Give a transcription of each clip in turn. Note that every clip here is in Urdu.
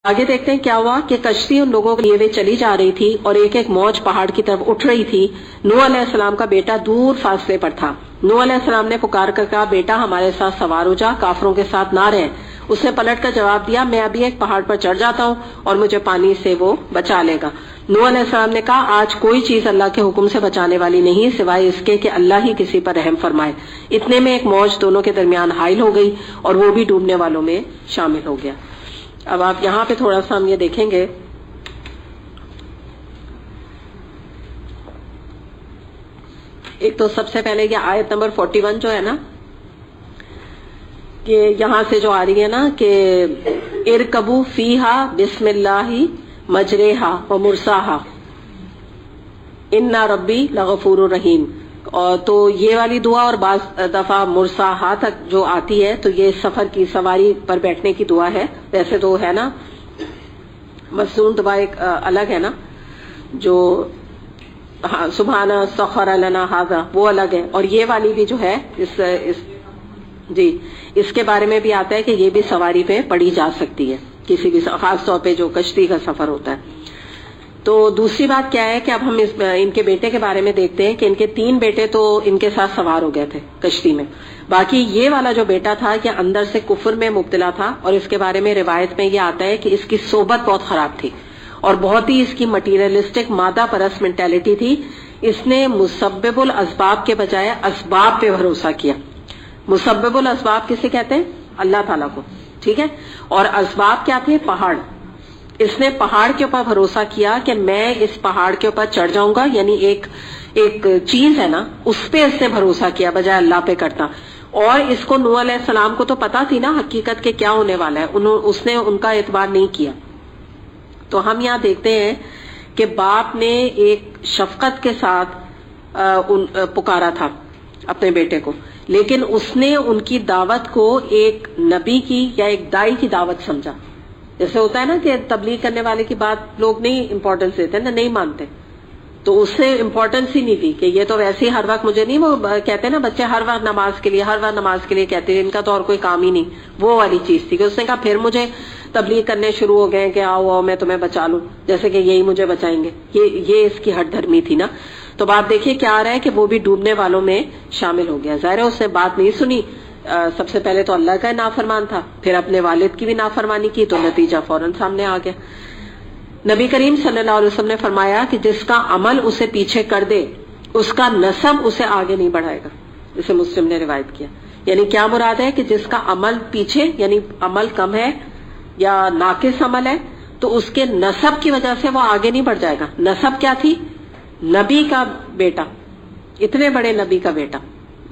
آگے دیکھتے ہیں کیا ہوا کہ کشتی ان لوگوں کے لیے ہوئے چلی جا رہی تھی اور ایک ایک موج پہاڑ کی طرف اٹھ رہی تھی۔ نوح علیہ السلام کا بیٹا دور فاصلے پر تھا۔ نوح علیہ السلام نے پکار کر کہا، بیٹا ہمارے ساتھ سوار ہو جا، کافروں کے ساتھ نہ رہ۔ اس نے پلٹ کر جواب دیا، میں ابھی ایک پہاڑ پر چڑھ جاتا ہوں اور مجھے پانی سے وہ بچا لے گا۔ نوح علیہ السلام نے کہا، آج کوئی چیز اللہ کے حکم سے بچانے والی نہیں سوائے اس کے کہ اللہ ہی کسی پر رحم فرمائے۔ اتنے میں ایک موج دونوں کے درمیان حائل ہو گئی اور وہ بھی ڈوبنے والوں میں شامل ہو گیا۔ اب آپ یہاں پہ تھوڑا سا ہم یہ دیکھیں گے، ایک تو سب سے پہلے یہ آیت نمبر 41 جو ہے نا، کہ یہاں سے جو آ رہی ہے نا کہ ارکبو فیہا بسم اللہ مجریہا و مرساہا انا ربی لغفور الرحیم۔ اور تو یہ والی دعا اور بعض دفعہ مرساہا تک جو آتی ہے تو یہ سفر کی سواری پر بیٹھنے کی دعا ہے۔ ویسے تو ہے نا مسنون دعا ایک الگ ہے نا، جو سبحان سخر لنا ھذا وہ الگ ہے، اور یہ والی بھی جو ہے اس کے بارے میں بھی آتا ہے کہ یہ بھی سواری پہ پڑھی جا سکتی ہے، کسی بھی خاص طور پہ جو کشتی کا سفر ہوتا ہے۔ تو دوسری بات کیا ہے کہ اب ہم ان کے بیٹے کے بارے میں دیکھتے ہیں کہ ان کے 3 بیٹے تو ان کے ساتھ سوار ہو گئے تھے کشتی میں، باقی یہ والا جو بیٹا تھا کہ اندر سے کفر میں مبتلا تھا، اور اس کے بارے میں روایت میں یہ آتا ہے کہ اس کی صحبت بہت خراب تھی اور بہت ہی اس کی مٹیریلسٹک مادہ پرست مینٹیلٹی تھی۔ اس نے مسبب الاسباب کے بجائے اسباب پہ بھروسہ کیا۔ مسبب الاسباب کسے کہتے ہیں؟ اللہ تعالیٰ کو، ٹھیک ہے، اور اسباب کیا تھے؟ پہاڑ۔ اس نے پہاڑ کے اوپر بھروسہ کیا کہ میں اس پہاڑ کے اوپر چڑھ جاؤں گا، یعنی ایک چیز ہے نا اس پہ اس نے بھروسہ کیا بجائے اللہ پہ کرتا۔ اور اس کو نوح علیہ السلام کو تو پتا تھی نا حقیقت کے کیا ہونے والا ہے، اس نے ان کا اعتبار نہیں کیا۔ تو ہم یہاں دیکھتے ہیں کہ باپ نے ایک شفقت کے ساتھ پکارا تھا اپنے بیٹے کو، لیکن اس نے ان کی دعوت کو ایک نبی کی یا ایک دائی کی دعوت سمجھا۔ جیسے ہوتا ہے نا کہ تبلیغ کرنے والے کی بات لوگ نہیں امپورٹنس دیتے نا، نہیں مانتے، تو اس سے امپورٹنس ہی نہیں دی کہ یہ تو ویسے ہی ہر وقت مجھے نہیں، وہ کہتے ہیں نا بچے ہر وقت نماز کے لیے کہتے ہیں، ان کا تو اور کوئی کام ہی نہیں، وہ والی چیز تھی کہ اس نے کہا پھر مجھے تبلیغ کرنے شروع ہو گئے کہ آؤ میں تمہیں بچا لوں، جیسے کہ یہی مجھے بچائیں گے۔ یہ اس کی ہٹ دھرمی تھی نا۔ تو بات دیکھیے کیا آ رہا ہے کہ وہ بھی ڈوبنے والوں میں شامل ہو گیا۔ ظاہر ہے اس نے بات نہیں سنی، سب سے پہلے تو اللہ کا نافرمان تھا، پھر اپنے والد کی بھی نافرمانی کی، تو نتیجہ فوراً سامنے آ گیا۔ نبی کریم صلی اللہ علیہ وسلم نے فرمایا کہ جس کا عمل اسے پیچھے کر دے اس کا نسب اسے آگے نہیں بڑھائے گا، اسے مسلم نے روایت کیا۔ یعنی کیا مراد ہے کہ جس کا عمل پیچھے، یعنی عمل کم ہے یا ناقص عمل ہے، تو اس کے نسب کی وجہ سے وہ آگے نہیں بڑھ جائے گا۔ نسب کیا تھی؟ نبی کا بیٹا، اتنے بڑے نبی کا بیٹا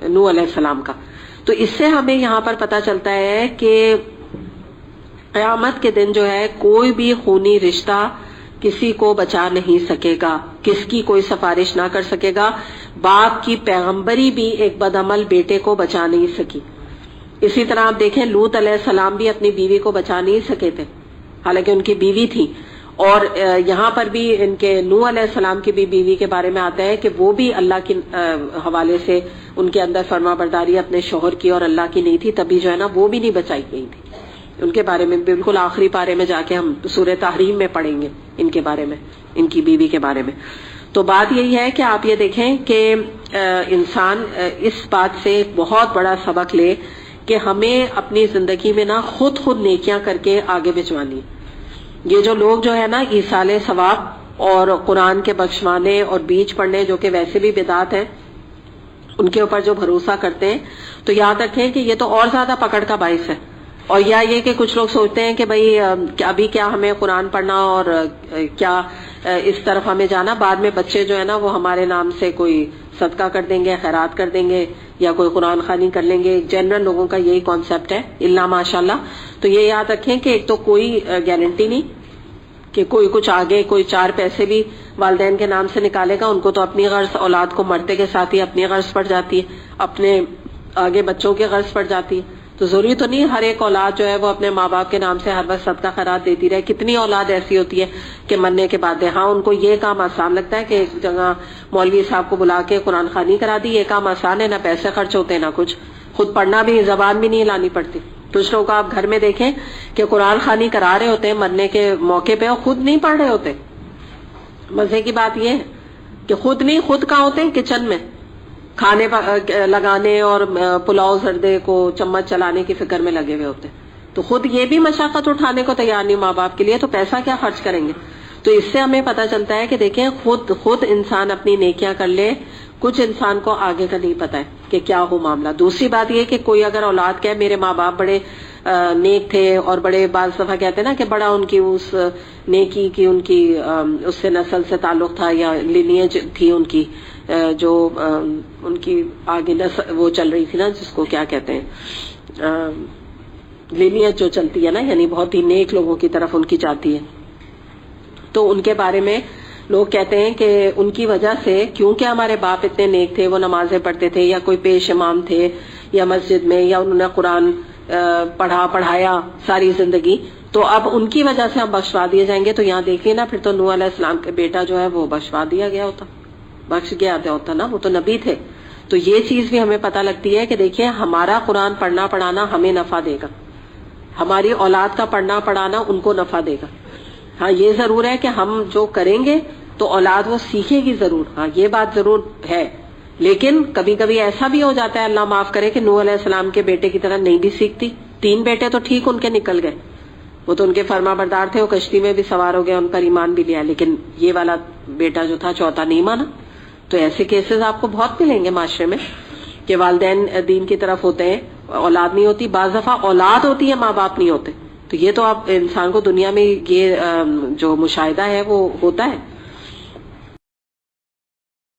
نوح علیہ السلام کا۔ تو اس سے ہمیں یہاں پر پتہ چلتا ہے کہ قیامت کے دن جو ہے کوئی بھی خونی رشتہ کسی کو بچا نہیں سکے گا، کس کی کوئی سفارش نہ کر سکے گا۔ باپ کی پیغمبری بھی ایک بدعمل بیٹے کو بچا نہیں سکی۔ اسی طرح آپ دیکھیں لوط علیہ السلام بھی اپنی بیوی کو بچا نہیں سکے تھے، حالانکہ ان کی بیوی تھی۔ اور یہاں پر بھی ان کے نوح علیہ السلام کی بھی بیوی کے بارے میں آتا ہے کہ وہ بھی اللہ کے حوالے سے ان کے اندر فرما برداری اپنے شوہر کی اور اللہ کی نہیں تھی، تبھی جو ہے نا وہ بھی نہیں بچائی گئی تھی۔ ان کے بارے میں بالکل آخری پارے میں جا کے ہم سورہ تحریم میں پڑھیں گے ان کے بارے میں، ان کی بیوی کے بارے میں۔ تو بات یہی ہے کہ آپ یہ دیکھیں کہ انسان اس بات سے بہت بڑا سبق لے کہ ہمیں اپنی زندگی میں نا خود نیکیاں کر کے آگے بھجوانی ہے۔ یہ جو لوگ جو ہے نا ایصال ثواب اور قرآن کے بخشوانے اور بیج پڑھنے جو کہ ویسے بھی بدعت ہیں، ان کے اوپر جو بھروسہ کرتے ہیں، تو یاد رکھیں کہ یہ تو اور زیادہ پکڑ کا باعث ہے۔ اور یا یہ کہ کچھ لوگ سوچتے ہیں کہ بھئی ابھی کیا ہمیں قرآن پڑھنا اور کیا اس طرف ہمیں جانا، بعد میں بچے جو ہے نا وہ ہمارے نام سے کوئی صدقہ کر دیں گے، خیرات کر دیں گے، یا کوئی قرآن خوانی کر لیں گے۔ جنرل لوگوں کا یہی کانسیپٹ ہے، الا ماشاءاللہ۔ تو یہ یاد رکھیں کہ ایک تو کوئی گارنٹی نہیں کہ کوئی کچھ آگے کوئی 4 پیسے بھی والدین کے نام سے نکالے گا، ان کو تو اپنی غرض، اولاد کو مرتے کے ساتھ ہی اپنی غرض پڑ جاتی ہے، اپنے آگے بچوں کی غرض پڑ جاتی ہے۔ تو ضروری تو نہیں ہر ایک اولاد جو ہے وہ اپنے ماں باپ کے نام سے ہر وقت صدقہ خیرات دیتی رہے۔ کتنی اولاد ایسی ہوتی ہے کہ مرنے کے بعد ہاں ان کو یہ کام آسان لگتا ہے کہ ایک جگہ مولوی صاحب کو بلا کے قرآن خوانی کرا دی، یہ کام آسان ہے، نہ پیسے خرچ ہوتے نہ کچھ، خود پڑھنا بھی، زبان بھی نہیں لانی پڑتی۔ کچھ لوگوں کو آپ گھر میں دیکھیں کہ قرآن خوانی کرا رہے ہوتے ہیں مرنے کے موقع پہ اور خود نہیں پڑھ رہے ہوتے. مزے کی بات یہ ہے کہ خود نہیں، خود کہاں ہوتے ہیں؟ کچن میں کھانے لگانے اور پلاؤ زردے کو چمچ چلانے کی فکر میں لگے ہوئے ہوتے ہیں. تو خود یہ بھی مشقت اٹھانے کو تیار نہیں ماں باپ کے لیے، تو پیسہ کیا خرچ کریں گے؟ تو اس سے ہمیں پتہ چلتا ہے کہ دیکھیں خود انسان اپنی نیکیاں کر لے، کچھ انسان کو آگے کا نہیں پتا ہے کہ کیا ہو معاملہ. دوسری بات یہ کہ کوئی اگر اولاد کہے میرے ماں باپ بڑے نیک تھے اور بڑے بعض دفعہ کہتے ہیں نا کہ بڑا ان کی اس نیکی کی ان کی اس سے نسل سے تعلق تھا یا لینیج تھی ان کی، جو ان کی آگے نسل وہ چل رہی تھی نا جس کو کیا کہتے ہیں لینیج جو چلتی ہے نا، یعنی بہت ہی نیک لوگوں کی طرف ان کی جاتی ہے. تو ان کے بارے میں لوگ کہتے ہیں کہ ان کی وجہ سے کیونکہ ہمارے باپ اتنے نیک تھے، وہ نمازیں پڑھتے تھے یا کوئی پیش امام تھے یا مسجد میں یا انہوں نے قرآن پڑھایا ساری زندگی، تو اب ان کی وجہ سے ہم بخشوا دیے جائیں گے. تو یہاں دیکھیے نا، پھر تو نوح علیہ السلام کا بیٹا جو ہے وہ بخشوا دیا گیا ہوتا، بخش گیا ہوتا نا، وہ تو نبی تھے. تو یہ چیز بھی ہمیں پتہ لگتی ہے کہ دیکھیے ہمارا قرآن پڑھنا پڑھانا ہمیں نفع دے گا، ہماری اولاد کا پڑھنا پڑھانا ان کو نفع دے گا. ہاں یہ ضرور ہے کہ ہم جو کریں گے تو اولاد وہ سیکھے گی ضرور، ہاں یہ بات ضرور ہے. لیکن کبھی کبھی ایسا بھی ہو جاتا ہے، اللہ معاف کرے، کہ نوح علیہ السلام کے بیٹے کی طرح نہیں بھی سیکھتی. 3 بیٹے تو ٹھیک ان کے نکل گئے، وہ تو ان کے فرما بردار تھے، وہ کشتی میں بھی سوار ہو گئے، ان پر ایمان بھی لیا، لیکن یہ والا بیٹا جو تھا چوتھا نہیں مانا. تو ایسے کیسز آپ کو بہت ملیں گے معاشرے میں کہ والدین دین کی طرف ہوتے ہیں، اولاد نہیں ہوتی. بعض دفعہ اولاد ہوتی ہے، ماں باپ نہیں ہوتے. تو یہ تو آپ انسان کو دنیا میں یہ جو مشاہدہ ہے وہ ہوتا ہے.